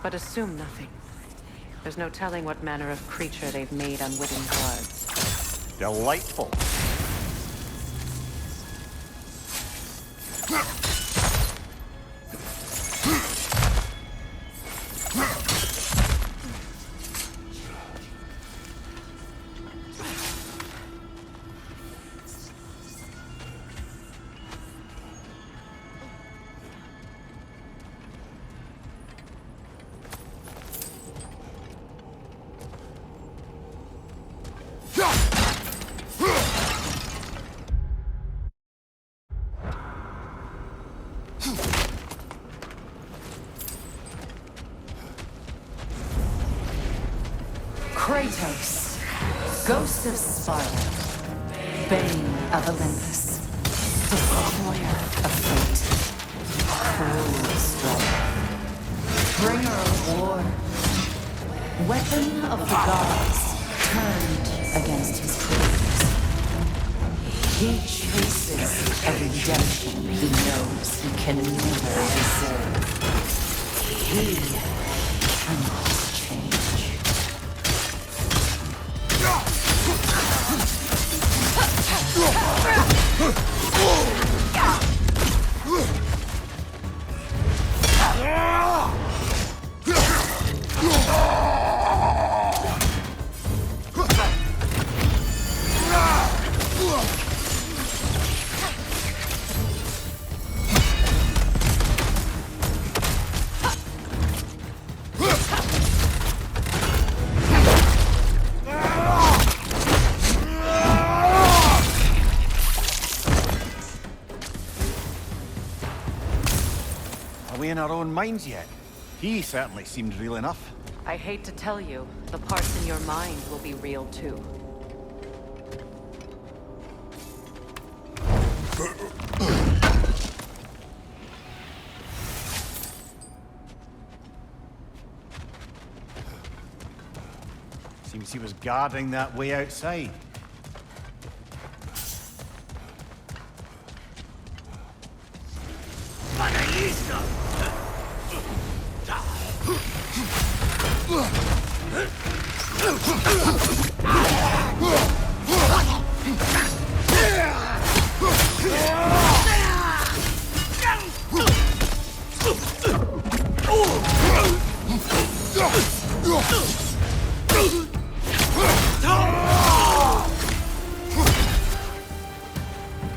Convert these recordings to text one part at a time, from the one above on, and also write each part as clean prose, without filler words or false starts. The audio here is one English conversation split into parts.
but assume nothing. There's no telling what manner of creature they've made unwitting guards. Delightful. Kratos, Ghost of Sparta, Bane of Olympus, Destroyer of Fate, Cruel Strife, Bringer of War, Weapon of the Gods, turned against his creators. He chases a redemption he knows he can never deserve. He cannot change. Are we in our own minds yet? He certainly seemed real enough. I hate to tell you, the parts in your mind will be real too. Seems he was guarding that way outside.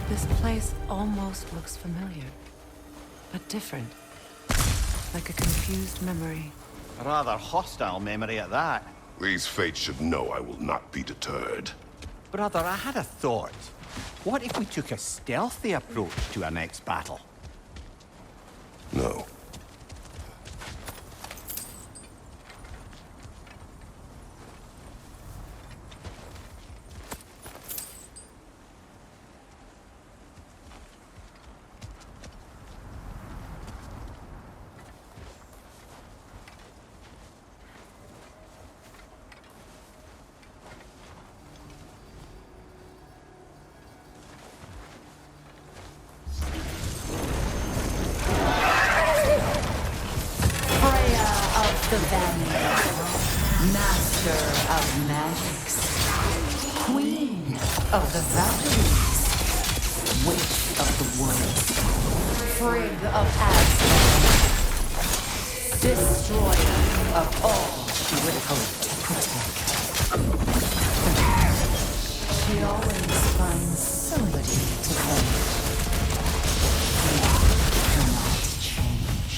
This place almost looks familiar, but different. Like a confused memory. A rather hostile memory at that. These fates should know I will not be deterred. Brother, I had a thought. What if we took a stealthy approach to our next battle? No. The Vanguard, Master of Magics, Queen of the Valkyries, Witch of the Woods, Frigg of Asgard, Destroyer of all she would hope to protect. She always finds somebody to blame. Cannot change.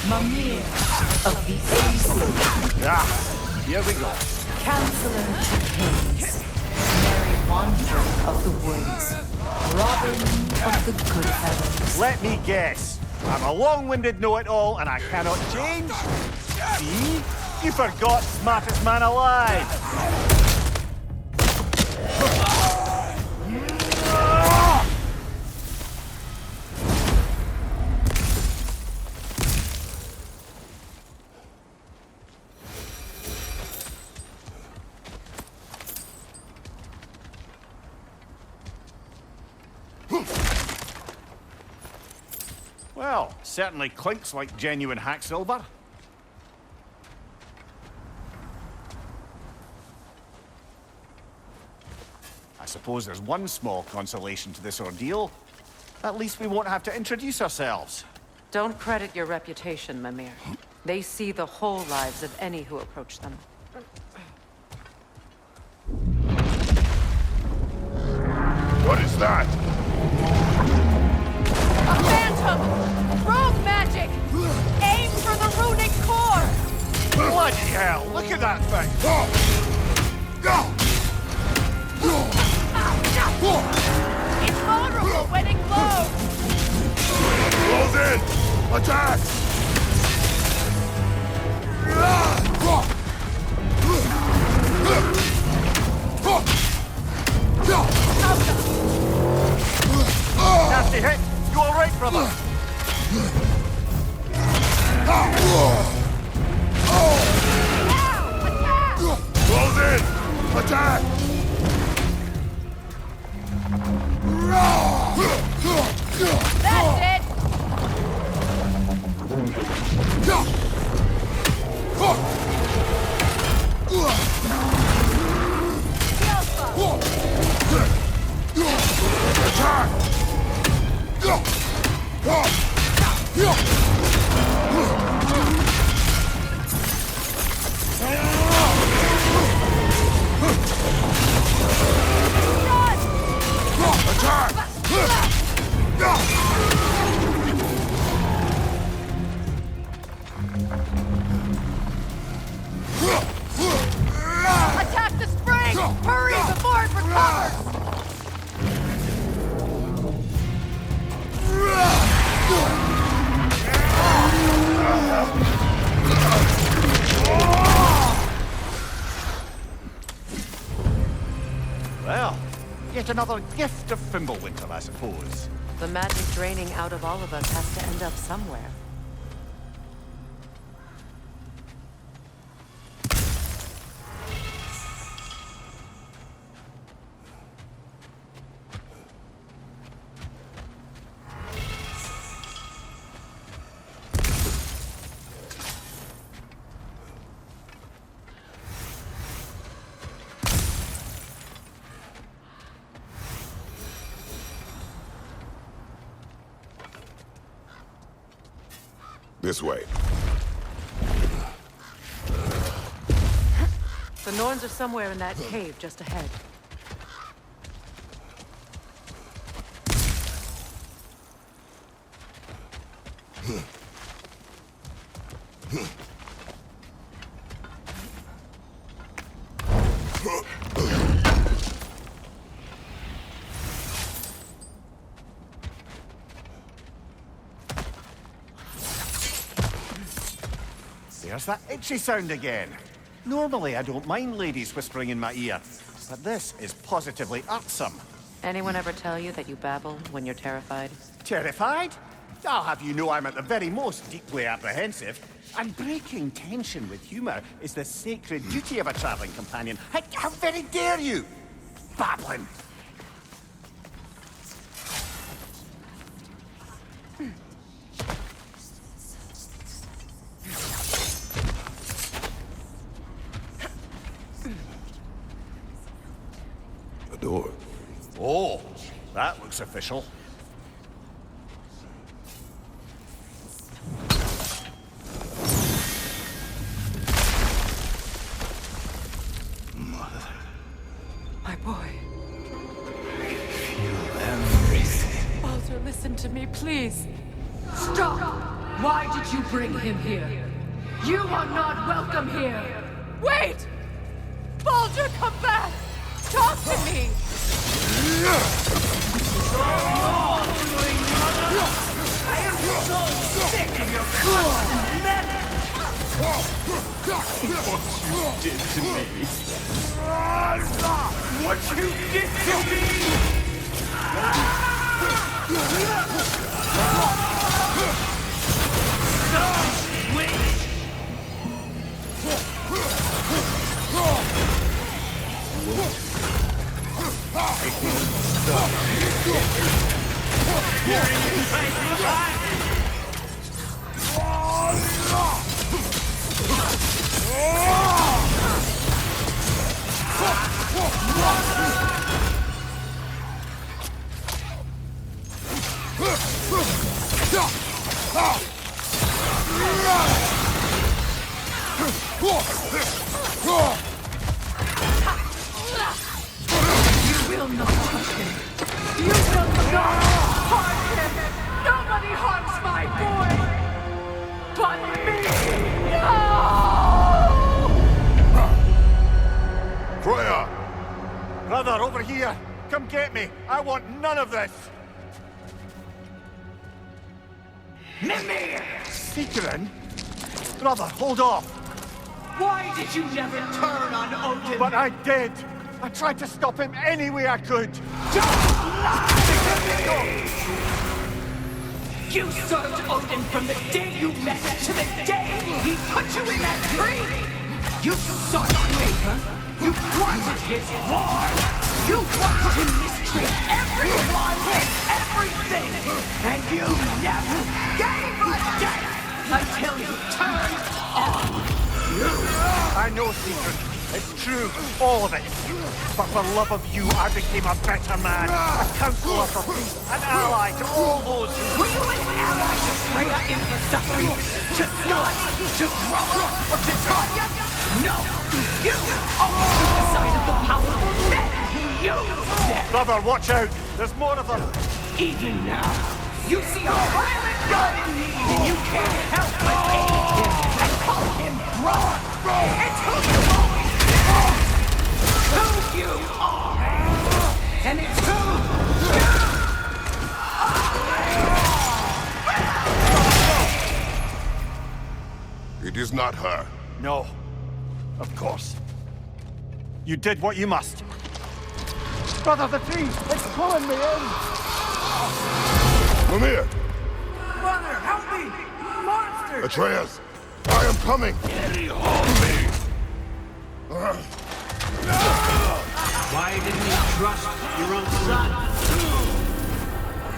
Mimir of the Aesir, Ah, here we go. Counselor to Kings, Merry Wanderer of the Woods, Robin of the Good Fellows. Let me guess. I'm a long-winded know-it-all and I cannot change? See? You forgot smartest man alive! Well, certainly clinks like genuine hack silver. I suppose there's one small consolation to this ordeal. At least we won't have to introduce ourselves. Don't credit your reputation, Mimir. They see the whole lives of any who approach them. What is that? A phantom! Rogue magic! Aim for the runic core! Bloody hell, look at that thing! It's vulnerable when it glows! Close in! Attack! Nasty hit! You alright, brother? Close in! Attack! That's it! Attack the spring! Hurry before it recovers! Well, yet another gift of Fimbulwinter, I suppose. The magic draining out of all of us has to end up somewhere. This way. The Norns are somewhere in that cave just ahead. There's that itchy sound again. Normally I don't mind ladies whispering in my ear, but this is positively irksome. Anyone ever tell you that you babble when you're terrified? Terrified? I'll have you know I'm at the very most deeply apprehensive. And breaking tension with humour is the sacred duty of a travelling companion. How very dare you! Babbling! A door. Oh, that looks official. My boy. Feel everything. Baldur, listen to me, please. Stop! Why did you bring him here? You are not welcome here! Wait! Baldur, come back! Talk to me! I am so sick of your constant meddling! What you did to me. What you did to me! Some witch! You will not touch him! You will not harm him! Nobody harms my boy! But me! No! Freya! Brother, over here! Come get me! I want none of this! Mimir! Secret? Brother, hold off! Why did you never turn on Odin? But I did! I tried to stop him any way I could! You served Odin from the day you met to the day he put you in that tree! You sought favor! You wanted his war! You watched him mistreat everyone and everything! And you never gave a damn until you turned on! I know, Secret. It's true, all of it. But for love of you, I became a better man. A counselor for peace, an ally to all those who... Were you an ally to Freya in her suffering? To Snow? To Grumble? Or to Tanya? No! You always took the side of the powerful, then you said... Brother, watch out! There's more of them! Even now, you see a violent god in need and you can't help but aid him and call him wrong! It's who you always been! Who you are! And it's who you... It is not her. No. Of course. You did what you must. Brother, the tree! It's pulling me in! Mimir! Mother, help me! Monster! Atreus! I am coming! Why didn't you trust your own son?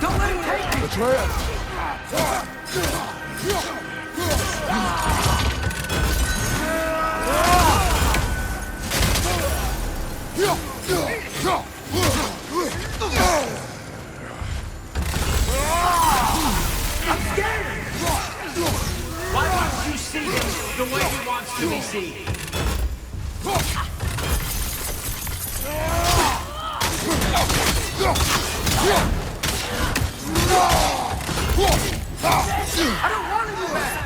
Don't let him take me! Atreus! I'm scared! Why don't you see him the way he wants to be seen? I don't want to do that!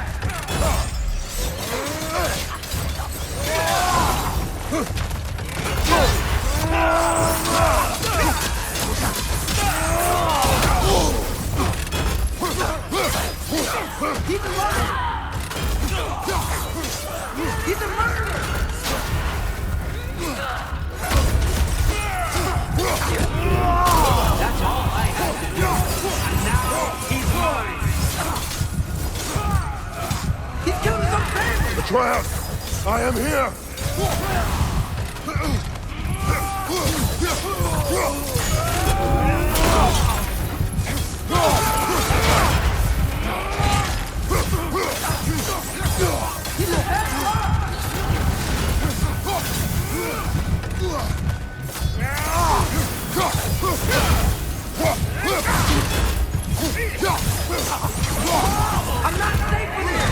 He's a murderer! He's a murderer! That's all I had to do. And now he's mine. He's killing his own family! Atreus! I am here! I'm not safe in here!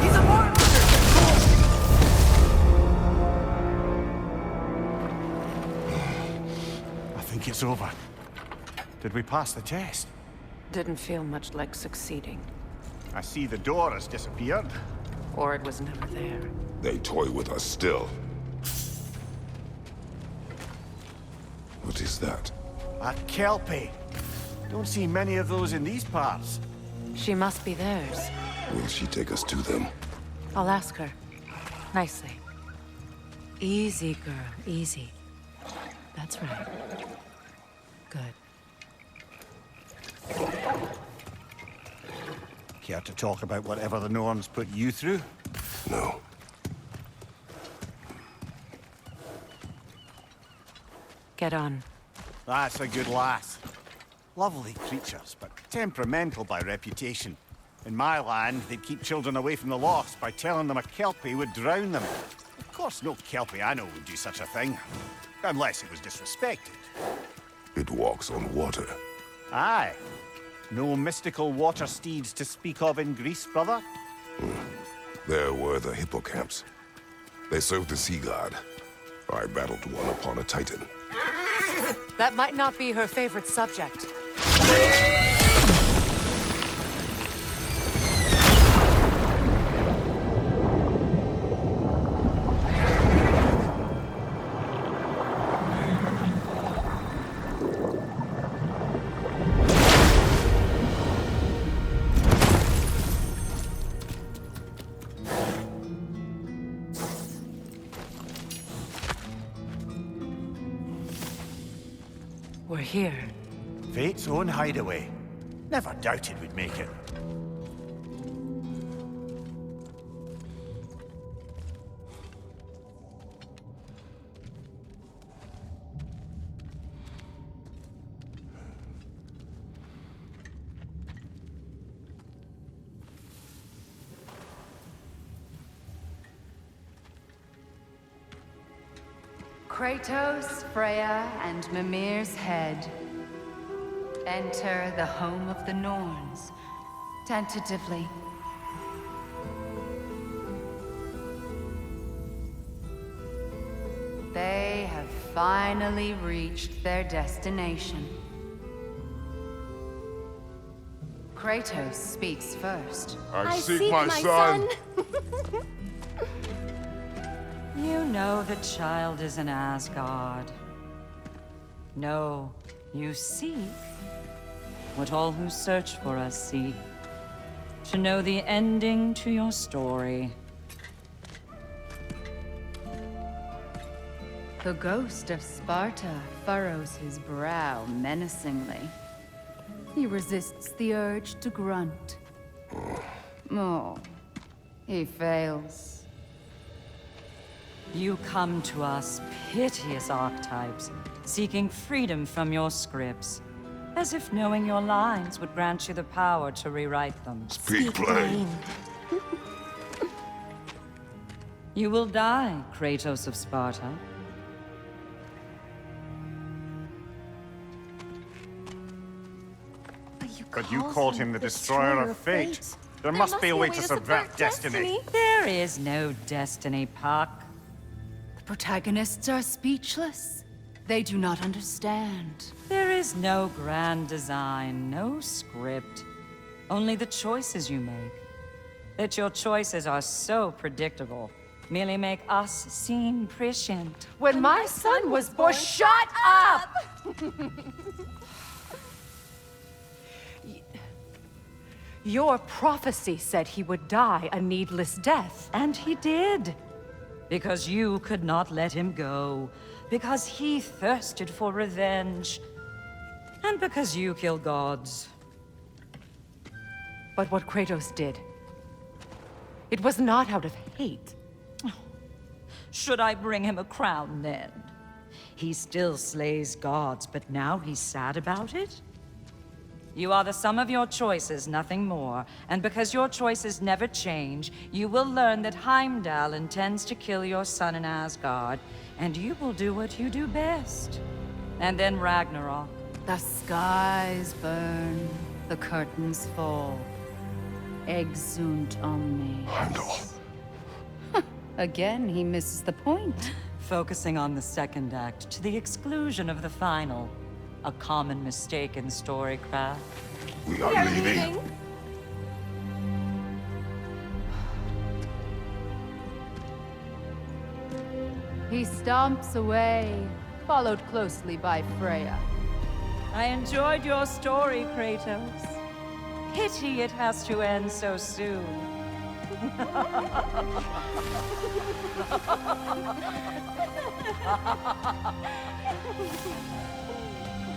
He's a monster! I think it's over. Did we pass the test? Didn't feel much like succeeding. I see the door has disappeared. Or it was never there. They toy with us still. What is that? A Kelpie. Don't see many of those in these parts. She must be theirs. Will she take us to them? I'll ask her. Nicely. Easy, girl. Easy. That's right. Good. Care to talk about whatever the Norns put you through? No. Get on. That's a good lass. Lovely creatures, but temperamental by reputation. In my land, they'd keep children away from the lost by telling them a Kelpie would drown them. Of course, no Kelpie I know would do such a thing. Unless it was disrespected. It walks on water. Aye. No mystical water steeds to speak of in Greece, brother? There were the hippocamps. They served the sea god. I battled one upon a titan. That might not be her favorite subject. We're here. Fate's own hideaway. Never doubted we'd make it. Kratos, Freya, and Mimir's head. Enter the home of the Norns, tentatively. They have finally reached their destination. Kratos speaks first. I seek my son. You know the child is an Asgard. No, you seek what all who search for us seek. To know the ending to your story. The ghost of Sparta furrows his brow menacingly. He resists the urge to grunt. Oh, he fails. You come to us, piteous archetypes, seeking freedom from your scripts. As if knowing your lines would grant you the power to rewrite them. Speak plain. You will die, Kratos of Sparta. But you called him the Destroyer of Fate. There must be a way to subvert destiny. There is no destiny, Puck. The protagonists are speechless. They do not understand. There is no grand design, no script. Only the choices you make. That your choices are so predictable, merely make us seem prescient. When my son was born, shut up! Your prophecy said he would die a needless death. And he did. Because you could not let him go. Because he thirsted for revenge. And because you kill gods. But what Kratos did, it was not out of hate. Should I bring him a crown then? He still slays gods, but now he's sad about it? You are the sum of your choices, nothing more. And because your choices never change, you will learn that Heimdall intends to kill your son in Asgard, and you will do what you do best. And then Ragnarok. The skies burn, the curtains fall. Exunt omnes. Heimdall. Again, he misses the point. Focusing on the second act to the exclusion of the final. A common mistake in storycraft. We are leaving. He stomps away, followed closely by Freya. I enjoyed your story, Kratos. Pity it has to end so soon.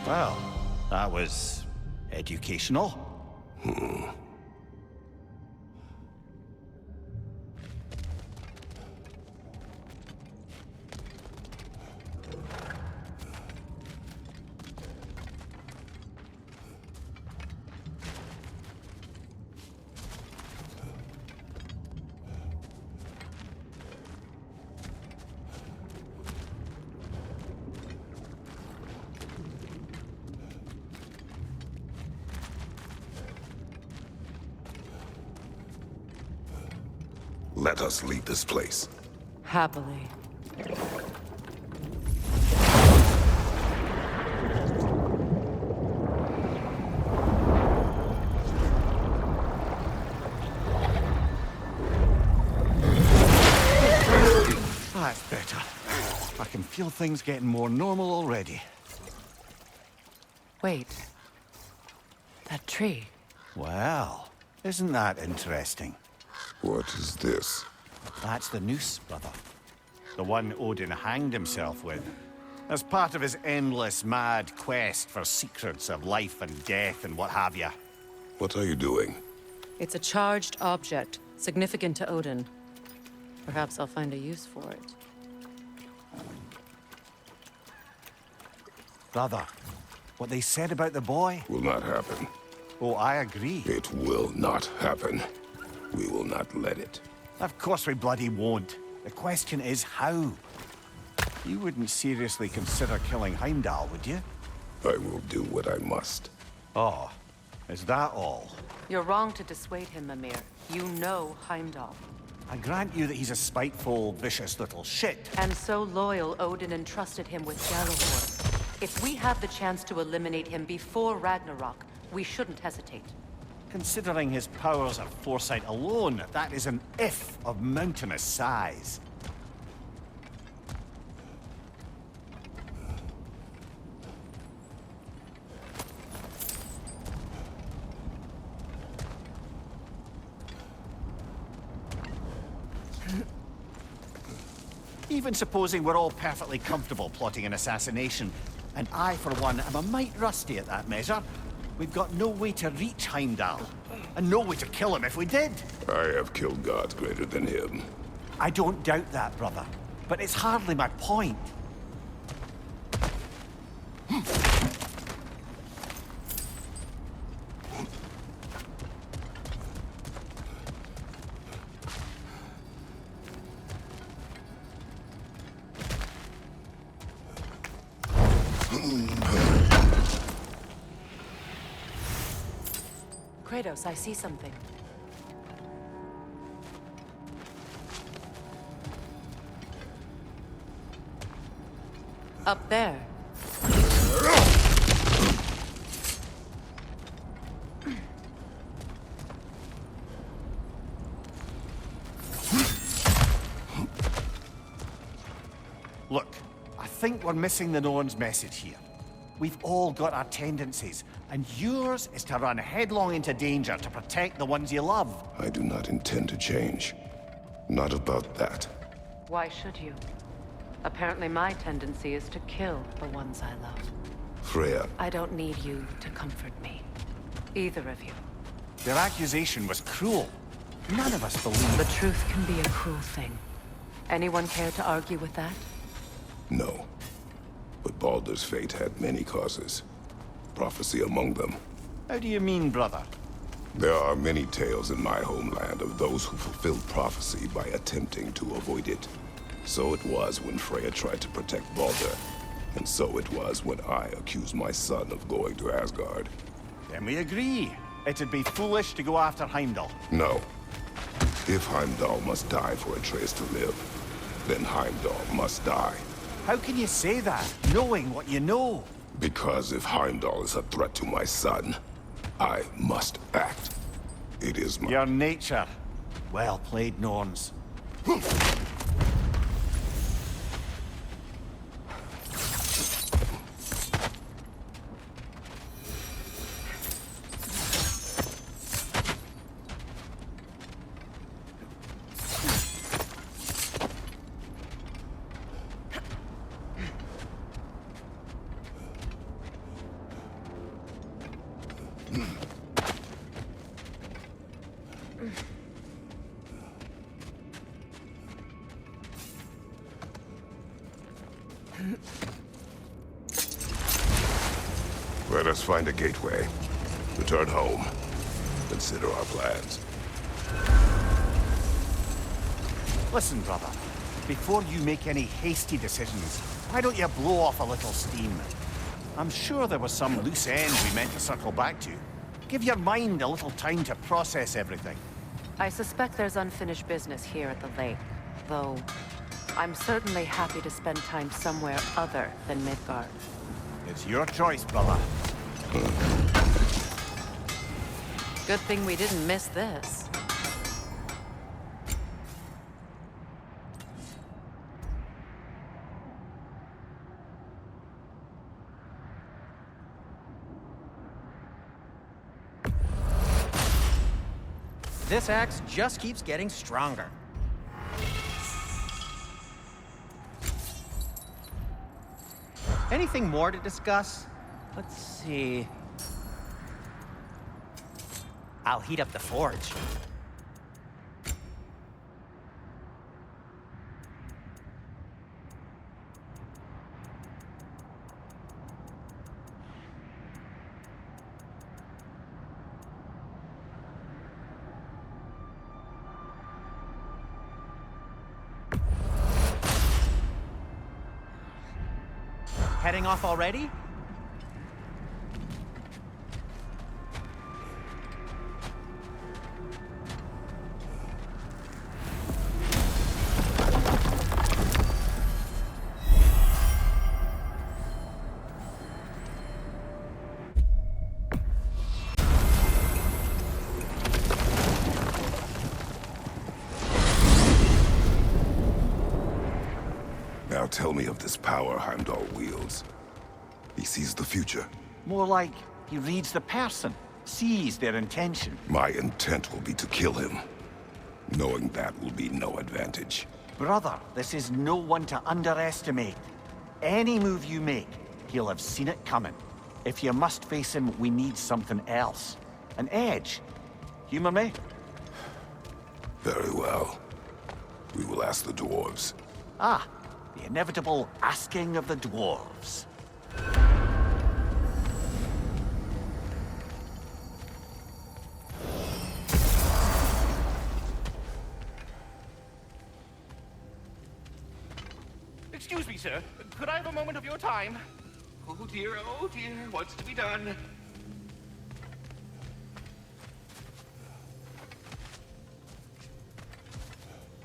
Well, that was educational. Let us leave this place. Happily. That's better. I can feel things getting more normal already. Wait. That tree. Well, isn't that interesting? What is this? That's the noose, brother. The one Odin hanged himself with. As part of his endless, mad quest for secrets of life and death and what have you. What are you doing? It's a charged object, significant to Odin. Perhaps I'll find a use for it. Brother, what they said about the boy? Will not happen. Oh, I agree. It will not happen. We will not let it. Of course we bloody won't. The question is how? You wouldn't seriously consider killing Heimdall, would you? I will do what I must. Oh, is that all? You're wrong to dissuade him, Mimir. You know Heimdall. I grant you that he's a spiteful, vicious little shit. And so loyal, Odin entrusted him with Gjallarhorn. If we have the chance to eliminate him before Ragnarok, we shouldn't hesitate. Considering his powers of foresight alone, that is an if of mountainous size. Even supposing we're all perfectly comfortable plotting an assassination, and I, for one, am a mite rusty at that measure, we've got no way to reach Heimdall, and no way to kill him if we did. I have killed gods greater than him. I don't doubt that, brother, but it's hardly my point. Kratos, I see something. Up there. Look, I think we're missing the Norn's message here. We've all got our tendencies, and yours is to run headlong into danger to protect the ones you love. I do not intend to change. Not about that. Why should you? Apparently my tendency is to kill the ones I love. Freya, I don't need you to comfort me. Either of you. Their accusation was cruel. None of us believe The truth can be a cruel thing. Anyone care to argue with that? no. But Baldur's fate had many causes. Prophecy among them. How do you mean, brother? There are many tales in my homeland of those who fulfilled prophecy by attempting to avoid it. So it was when Freya tried to protect Baldur. And so it was when I accused my son of going to Asgard. Then we agree. It'd be foolish to go after Heimdall. No. If Heimdall must die for Atreus to live, then Heimdall must die. How can you say that, knowing what you know? Because if Heimdall is a threat to my son, I must act. It is my... Your nature. Well played, Norns. Let us find a gateway. Return home. Consider our plans. Listen, brother. Before you make any hasty decisions, why don't you blow off a little steam? I'm sure there was some loose end we meant to circle back to. Give your mind a little time to process everything. I suspect there's unfinished business here at the lake, though I'm certainly happy to spend time somewhere other than Midgard. It's your choice, brother. Good thing we didn't miss this. This axe just keeps getting stronger. Anything more to discuss? Let's see. I'll heat up the forge. Heading off already? Now tell me of this power Heimdall wields. He sees the future. More like he reads the person, sees their intention. My intent will be to kill him. Knowing that will be no advantage. Brother, this is no one to underestimate. Any move you make, he'll have seen it coming. If you must face him, we need something else. An edge. Humor me? Very well. We will ask the dwarves. Ah, the inevitable asking of the dwarves. Excuse me, sir. Could I have a moment of your time? Oh dear, what's to be done?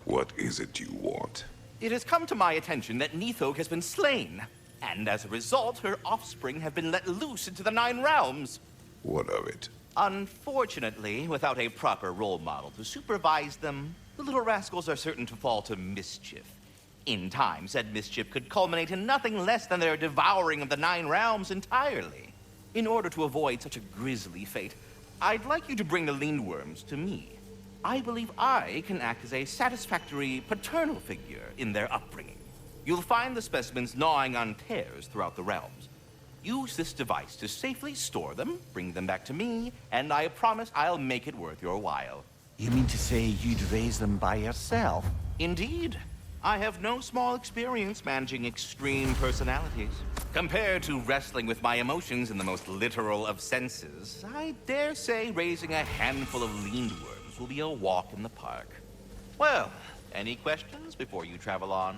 What is it you want? It has come to my attention that Nithog has been slain, and as a result, her offspring have been let loose into the Nine Realms. What of it? Unfortunately, without a proper role model to supervise them, the little rascals are certain to fall to mischief. In time, said mischief could culminate in nothing less than their devouring of the Nine Realms entirely. In order to avoid such a grisly fate, I'd like you to bring the Lindworms to me. I believe I can act as a satisfactory paternal figure in their upbringing. You'll find the specimens gnawing on tears throughout the realms. Use this device to safely store them, bring them back to me, and I promise I'll make it worth your while. You mean to say you'd raise them by yourself? Indeed. I have no small experience managing extreme personalities. Compared to wrestling with my emotions in the most literal of senses, I dare say raising a handful of Lindworms will be a walk in the park. Well, any questions before you travel on?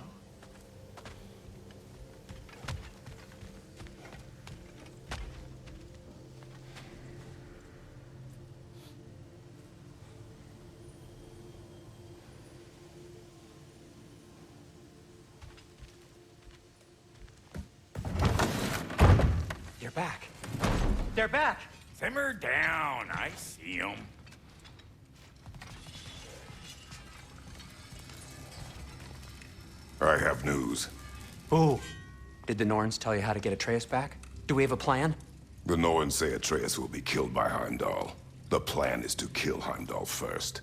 back. They're back! Simmer down, I see them. I have news. Ooh. Did the Norns tell you how to get Atreus back? Do we have a plan? The Norns say Atreus will be killed by Heimdall. The plan is to kill Heimdall first.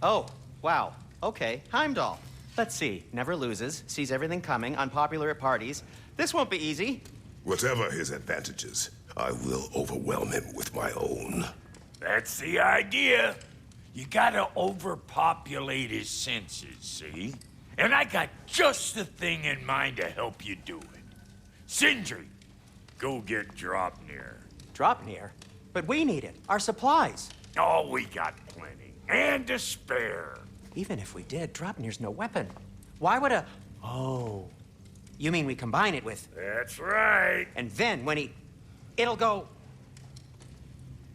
Oh, wow. Okay, Heimdall. Let's see. Never loses, sees everything coming, unpopular at parties. This won't be easy. Whatever his advantages, I will overwhelm him with my own. That's the idea. You gotta overpopulate his senses, see? And I got just the thing in mind to help you do it. Sindri, go get Dropnir. Dropnir? But we need it. Our supplies. Oh, we got plenty. And to spare. Even if we did, Dropnir's no weapon. Why would a... Oh. You mean we combine it with... That's right. And then when he... It'll go...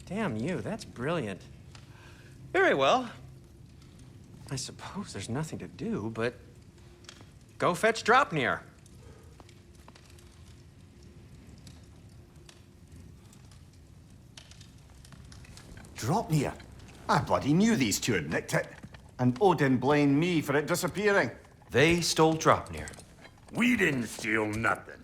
Damn you, that's brilliant. Very well. I suppose there's nothing to do, but... Go fetch Dropnir. Dropnir? I bloody knew these two had nicked it. And Odin blamed me for it disappearing. They stole Dropnir. We didn't steal nothing.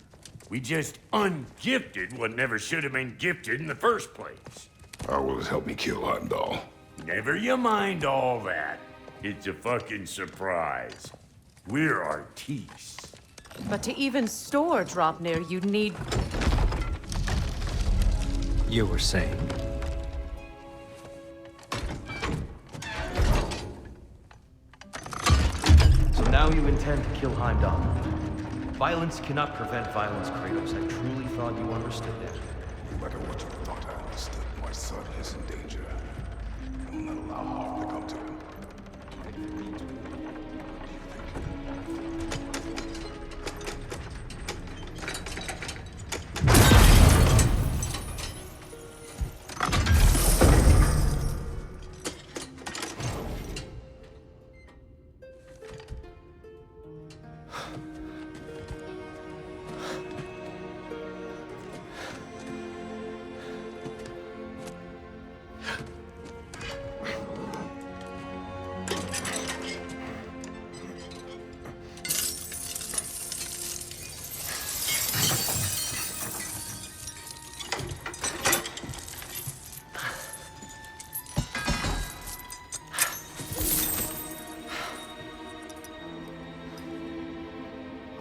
We just ungifted what never should have been gifted in the first place. How will it help me kill Heimdall? Never you mind all that. It's a fucking surprise. We're artistes. But to even store Dropnir, you'd need... You were saying? So now you intend to kill Heimdall. Violence cannot prevent violence, Kratos. I truly thought you understood that. No matter what you thought I understood, my son is in danger. I will not allow harm to come to him.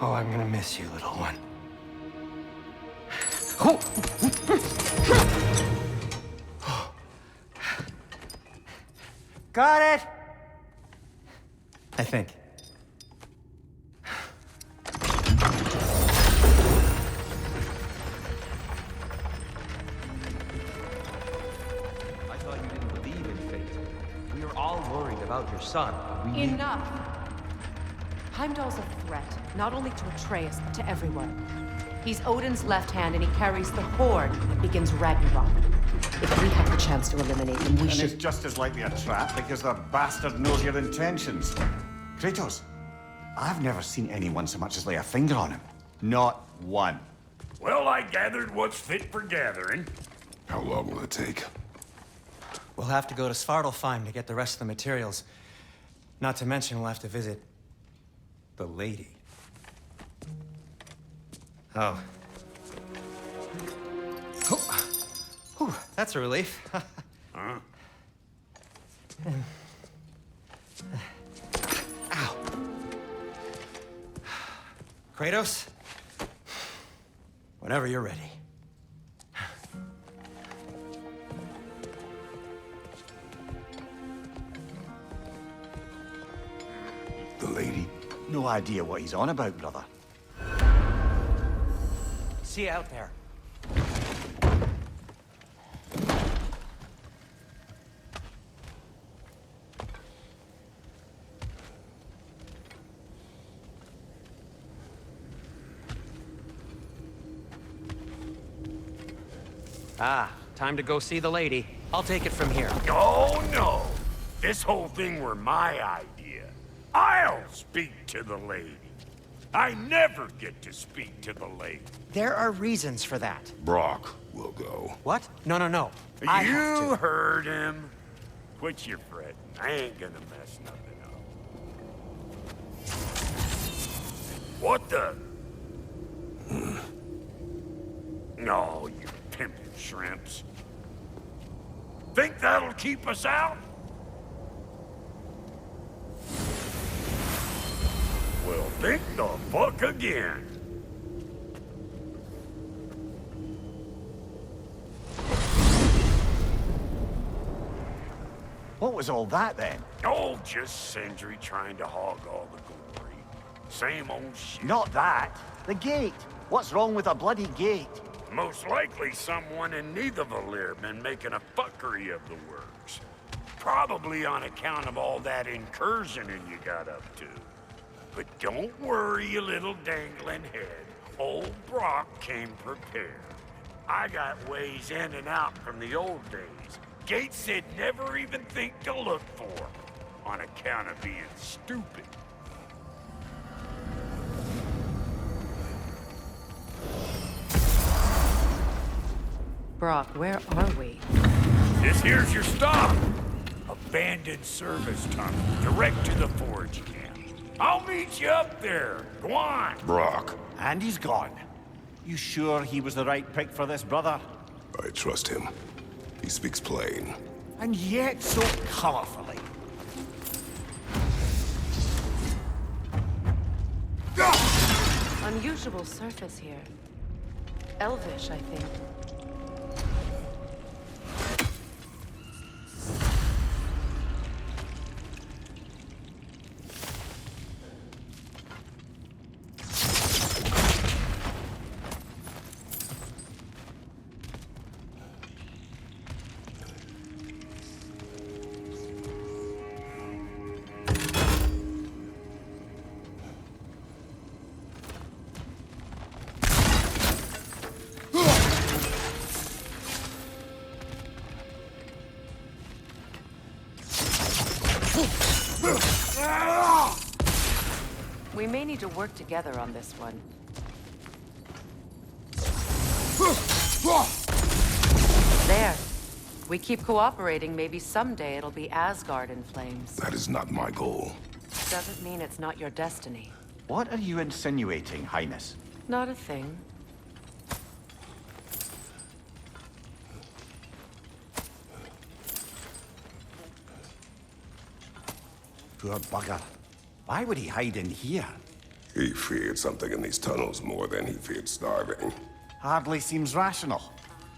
Oh, I'm gonna miss you, little one. Got it! I think. I thought you didn't believe in fate. We are all worried about your son. We need... Enough! Heimdall's a threat, not only to Atreus, but to everyone. He's Odin's left hand, and he carries the horde that begins Ragnarok. If we have the chance to eliminate him, we should... And it's just as likely a trap because the bastard knows your intentions. Kratos, I've never seen anyone so much as lay a finger on him. Not one. Well, I gathered what's fit for gathering. How long will it take? We'll have to go to Svartalfheim to get the rest of the materials. Not to mention we'll have to visit... the lady. Oh. Whew, that's a relief. Huh? Ow. Kratos? Whenever you're ready. The lady? No idea what he's on about, brother. See you out there. Ah, time to go see the lady. I'll take it from here. Oh, no. This whole thing were my idea. I'll speak to the lady. I never get to speak to the lake. There are reasons for that. Brock will go. What? No, no, no. I have You to. heard him. Quit your fretting. I ain't gonna mess nothing up. What the? No, you pimpin' shrimps. Think that'll keep us out? Well, think the fuck again. What was all that then? Oh, just Sindri trying to hog all the glory. Same old shit. Not that. The gate. What's wrong with a bloody gate? Most likely someone in Nidavellir been making a fuckery of the works. Probably on account of all that incursioning you got up to. But don't worry, you little dangling head. Old Brock came prepared. I got ways in and out from the old days. Gates they'd never even think to look for, on account of being stupid. Brock, where are we? This here's your stop. Abandoned service tunnel, direct to the forge camp. I'll meet you up there. Go on. Brock, And he's gone. You sure he was the right pick for this, brother? I trust him. He speaks plain. And yet so colorfully. Unusual surface here. Elvish, I think. We may need to work together on this one. There. We keep cooperating, maybe someday it'll be Asgard in flames. That is not my goal. Doesn't mean it's not your destiny. What are you insinuating, Highness? Not a thing. Poor bugger. Why would he hide in here? He feared something in these tunnels more than he feared starving. Hardly seems rational.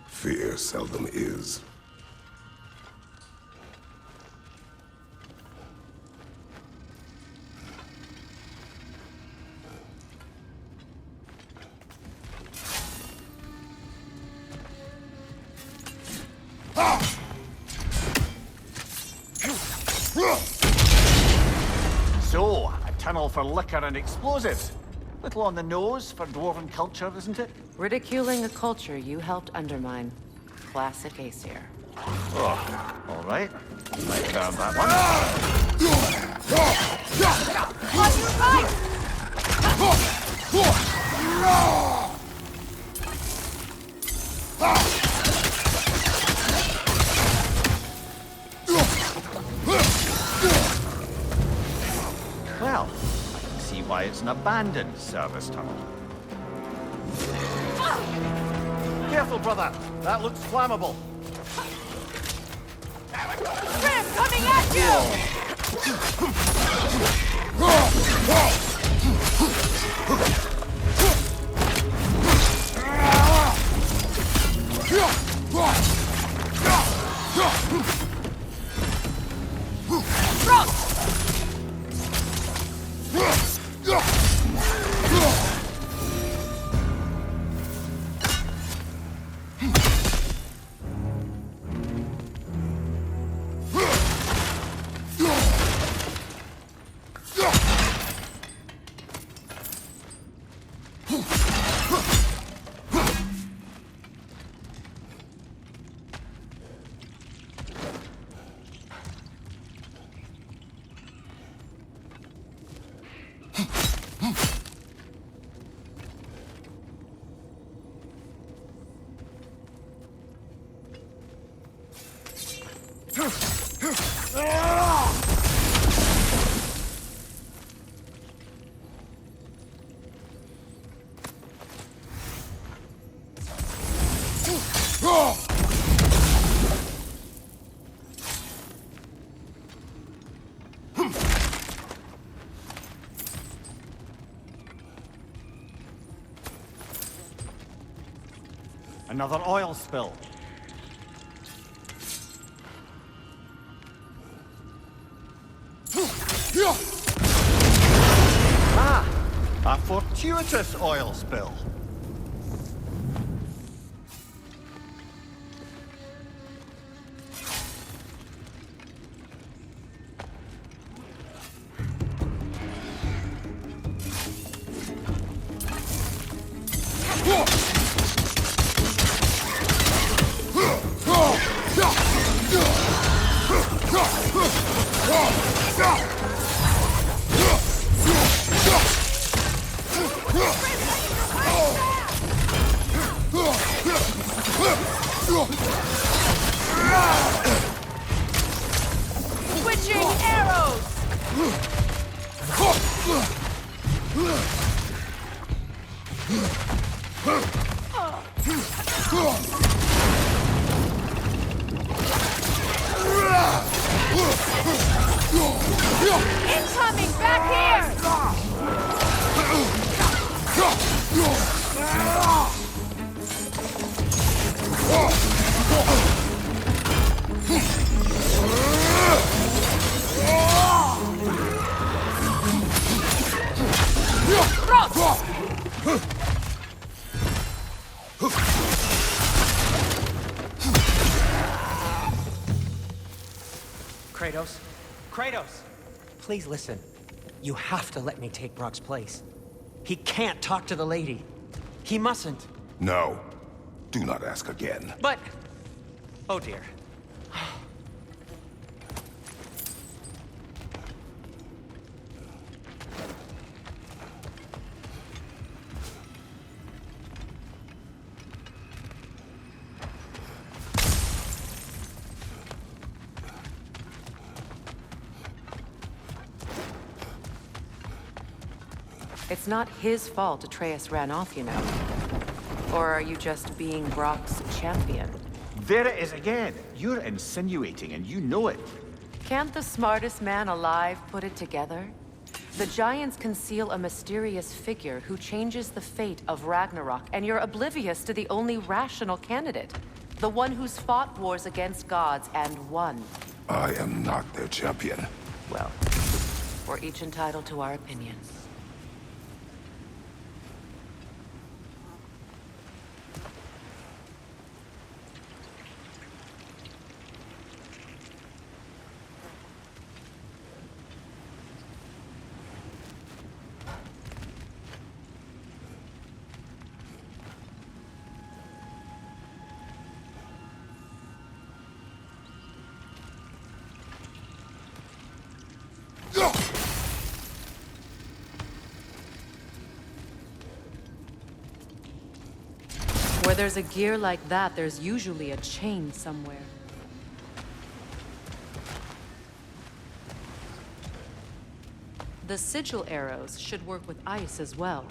Fear seldom is. So, a tunnel for liquor and explosives. Little on the nose for dwarven culture, isn't it? Ridiculing a culture you helped undermine. Classic Aesir. Oh, all right. Might turn that one. On your right! Well, I can see why it's an abandoned service tunnel. Careful, brother. That looks flammable. Shrimp coming at you! Another oil spill. A fortuitous oil spill. Switching arrows! Incoming! Back here! Kratos? Kratos! Please listen. You have to let me take Brock's place. He can't talk to the lady. He mustn't. No. Do not ask again. But... Oh dear. It's not his fault Atreus ran off, you know. Or are you just being Brock's champion? There it is again. You're insinuating, and you know it. Can't the smartest man alive put it together? The Giants conceal a mysterious figure who changes the fate of Ragnarok, and you're oblivious to the only rational candidate. The one who's fought wars against gods and won. I am not their champion. Well, we're each entitled to our opinions. Where there's a gear like that, there's usually a chain somewhere. The sigil arrows should work with ice as well.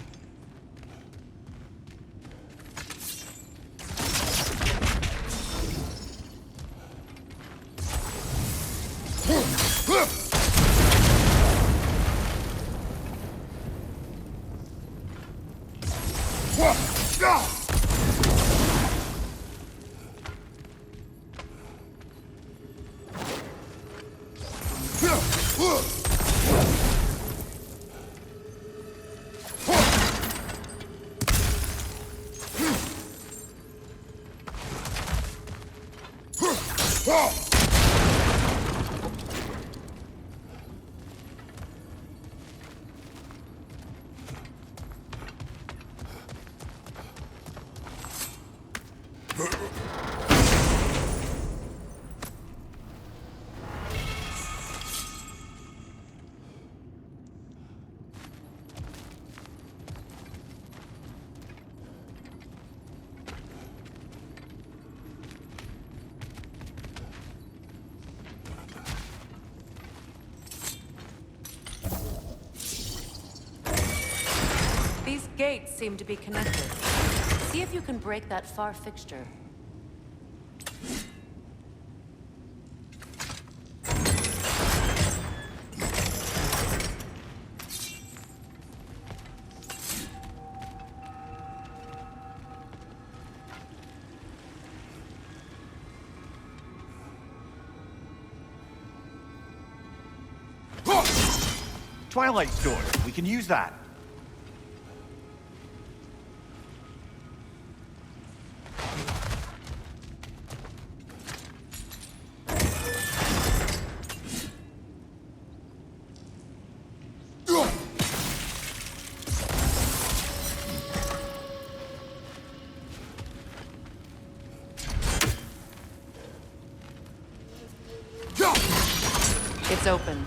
These gates seem to be connected. See if you can break that far fixture. Twilight Stone. We can use that. It's open.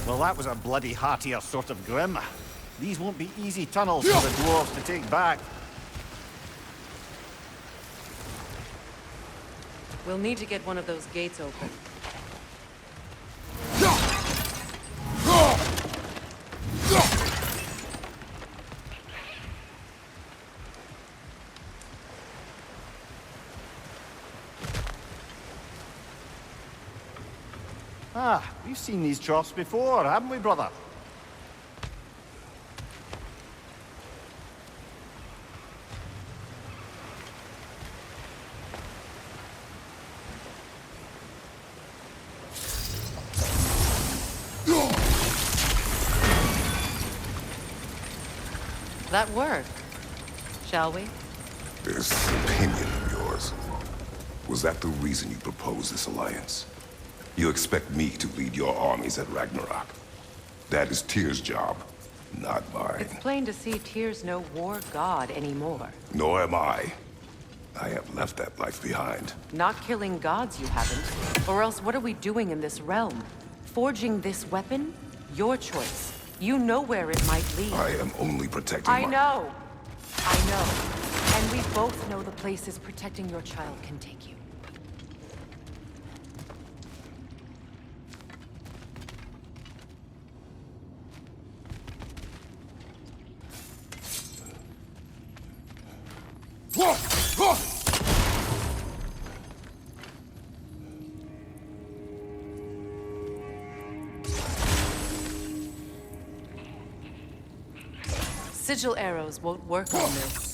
Well, that was a bloody heartier sort of grim. These won't be easy tunnels for the dwarves to take back. We'll need to get one of those gates open. Ah, we've seen these troughs before, haven't we, brother? That work, shall we? This opinion of yours, was that the reason you proposed this alliance? You expect me to lead your armies at Ragnarok. That is Tyr's job, not mine. It's plain to see Tyr's no war god anymore. Nor am I. I have left that life behind. Not killing gods, you haven't. Or else what are we doing in this realm? Forging this weapon? Your choice. You know where it might lead. I am only protecting I know. And we both know the places protecting your child can take you. Sigil arrows won't work on this.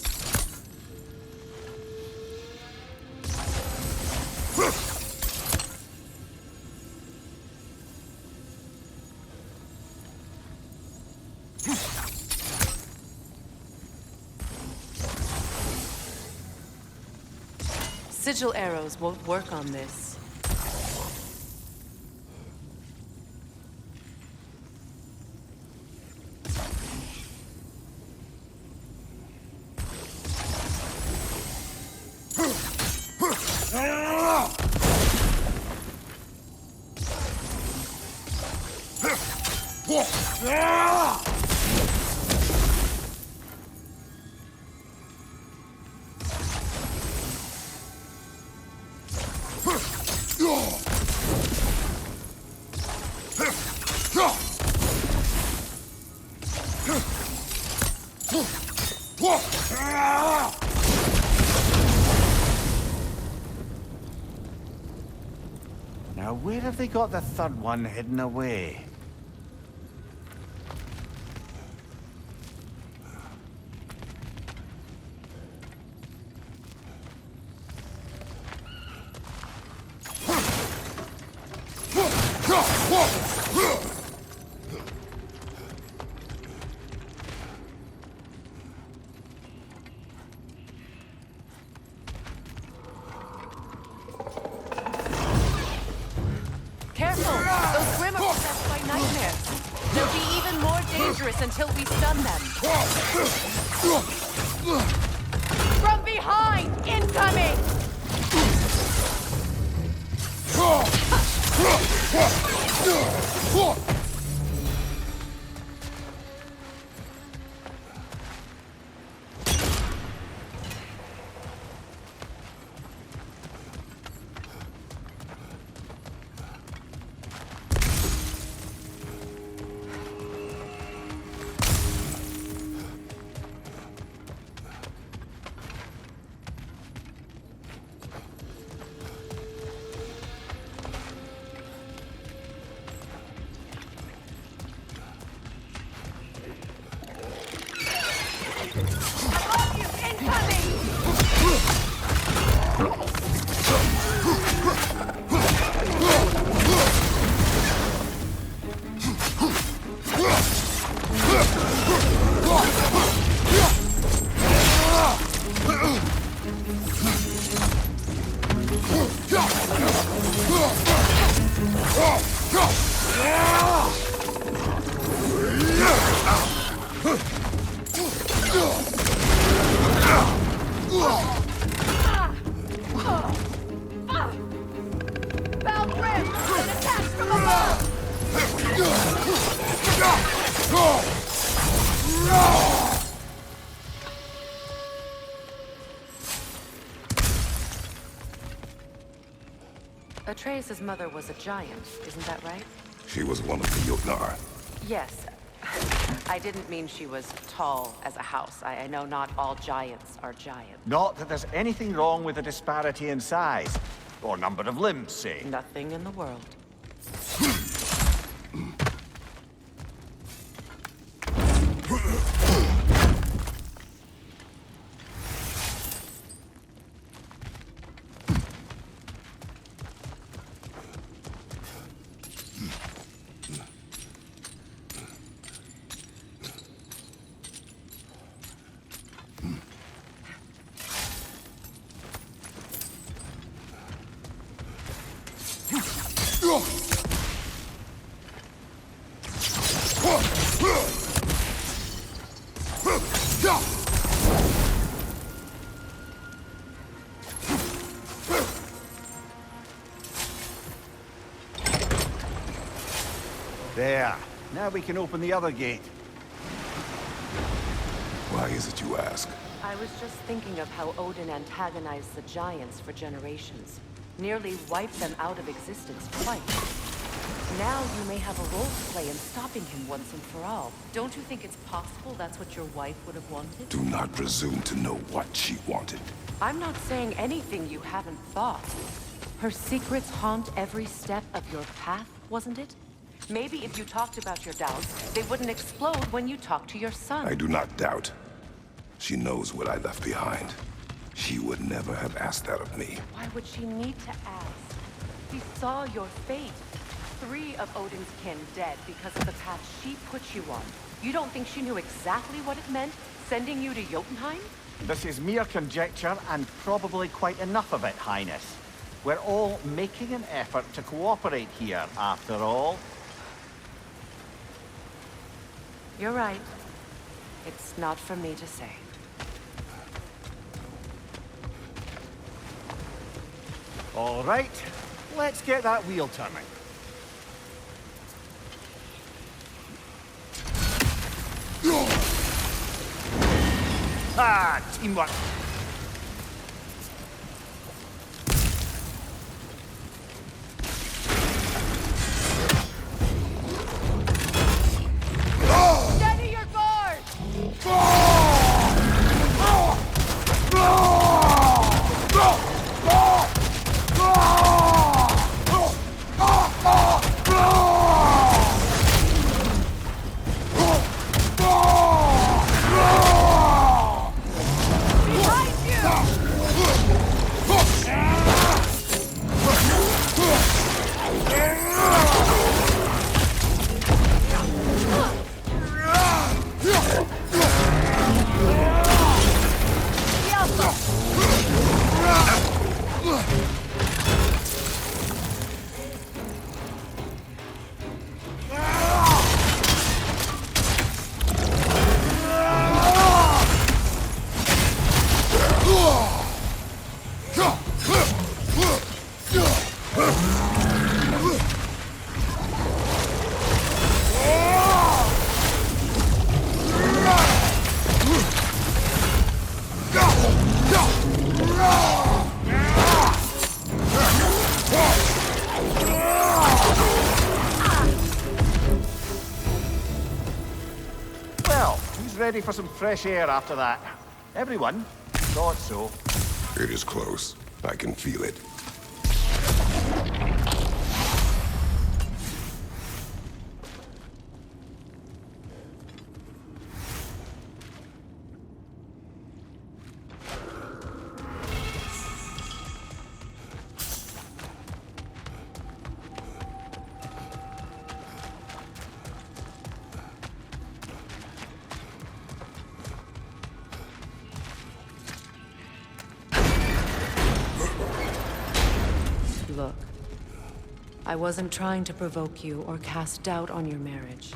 Sigil arrows won't work on this. Now, where have they got the third one hidden away? Careful! Those Grim are possessed by nightmares. They'll be even more dangerous until we stun them. From behind! Incoming! Atreus' mother was a giant, isn't that right? She was one of the Jotnar. Yes. I didn't mean she was tall as a house. I know not all giants are giants. Not that there's anything wrong with the disparity in size. Or number of limbs, say. Nothing in the world. There. Now we can open the other gate. Why is it you ask? I was just thinking of how Odin antagonized the giants for generations. Nearly wiped them out of existence twice. Now you may have a role to play in stopping him once and for all. Don't you think it's possible that's what your wife would have wanted? Do not presume to know what she wanted. I'm not saying anything you haven't thought. Her secrets haunt every step of your path, wasn't it? Maybe if you talked about your doubts, they wouldn't explode when you talked to your son. I do not doubt. She knows what I left behind. She would never have asked that of me. Why would she need to ask? He saw your fate. 3 of Odin's kin dead because of the path she put you on. You don't think she knew exactly what it meant, sending you to Jotunheim? This is mere conjecture, and probably quite enough of it, Highness. We're all making an effort to cooperate here, after all. You're right. It's not for me to say. All right, let's get that wheel turning. Ah, teamwork. Steady your guard! ready for some fresh air after that. Everyone thought so. It is close. I can feel it. Look, I wasn't trying to provoke you or cast doubt on your marriage.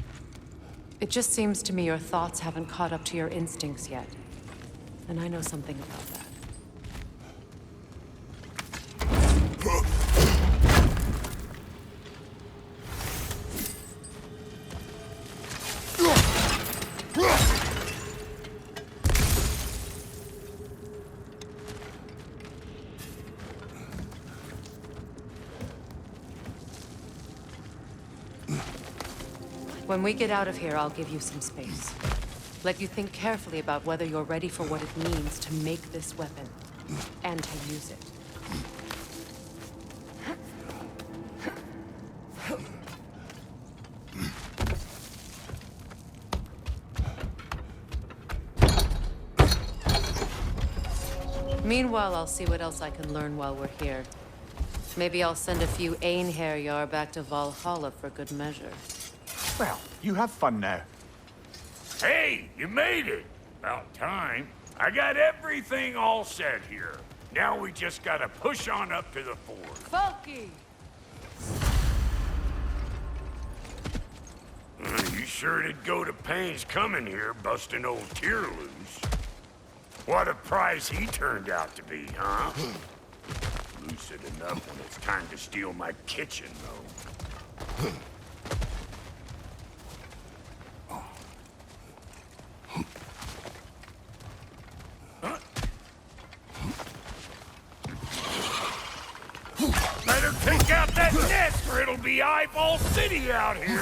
It just seems to me your thoughts haven't caught up to your instincts yet. And I know something about that. When we get out of here, I'll give you some space. Let you think carefully about whether you're ready for what it means to make this weapon, and to use it. Meanwhile, I'll see what else I can learn while we're here. Maybe I'll send a few Einherjar back to Valhalla for good measure. Well, you have fun now. Hey, you made it! About time. I got everything all set here. Now we just gotta push on up to the fort. Funky! You sure did go to pains coming here, busting old Tyr loose. What a prize he turned out to be, huh? Lucid enough when it's time to steal my kitchen, though. Better take out that nest or it'll be Eyeball City out here.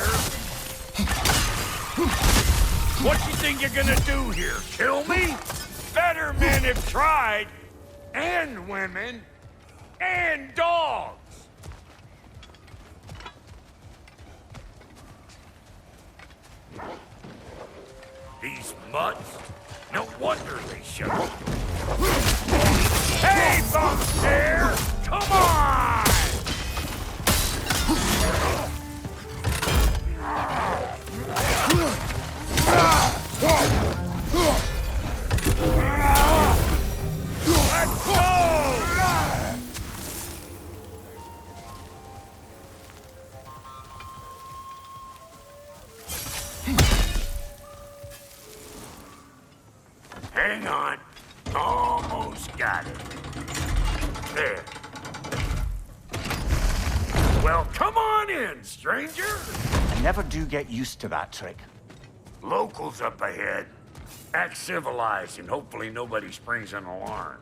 What you think you're gonna do here? Kill me? Better men have tried. And women. And dogs. These mutts? No wonder they shut up. Hey, folks there! Come on! Let's go! Hang on. Almost got it. There. Well, come on in, stranger. I never do get used to that trick. Locals up ahead. Act civilized and hopefully nobody springs an alarm.